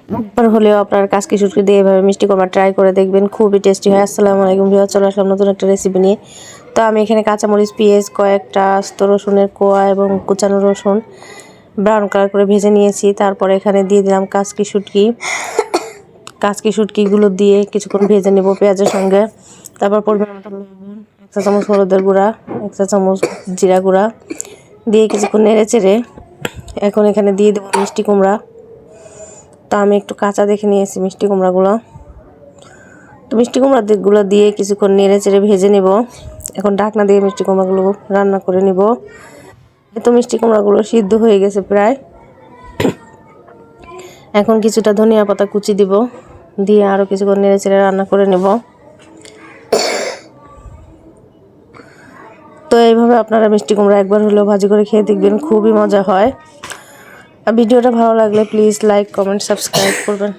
একবার হলেও আপনার কাজকি শুটকি দিয়ে এভাবে মিষ্টি কুমড়া ট্রাই করে দেখবেন, খুবই টেস্টি হয়। আসসালামু আলাইকুম ভিউয়ার, চলে আসলাম নতুন একটা রেসিপি নিয়ে। তো আমি এখানে কাঁচামরিচ, পেঁয়াজ, কয়েকটা আস্ত রসুনের কোয়া এবং কুচানো রসুন ব্রাউন কালার করে ভেজে নিয়েছি। তারপরে এখানে দিয়ে দিলাম কাঁচকি শুটকিগুলো দিয়ে কিছুক্ষণ ভেজে নেব পেঁয়াজের সঙ্গে। তারপর পরিমাণ মতো লবণ, 1 চা চামচ হলুদের গুঁড়া, 1 চা চামচ জিরা গুঁড়া দিয়ে কিছুক্ষণ নেড়ে চেড়ে এখন এখানে দিয়ে দেবো মিষ্টি কুমড়া। তো আমি একটু কাঁচা দেখে নিয়েছি মিষ্টি কুমড়াগুলো। তো মিষ্টি কুমড়াগুলো দিয়ে কিছুক্ষণ নেড়ে চেড়ে ভেজে নেব। এখন ঢাকনা দিয়ে মিষ্টি কুমড়াগুলো রান্না করে নেব। তো মিষ্টি কুমড়াগুলো সিদ্ধ হয়ে গেছে প্রায়। এখন কিছুটা ধনিয়া পাতা কুচি দিব, দিয়ে আরও কিছুক্ষণ নেড়ে চেড়ে রান্না করে নেব। তো এইভাবে আপনারা মিষ্টি কুমড়া একবার হলেও ভাজি করে খেয়ে দেখবেন, খুবই মজা হয়। আর ভিডিওটা ভালো লাগলে প্লিজ লাইক, কমেন্ট, সাবস্ক্রাইব করবেন।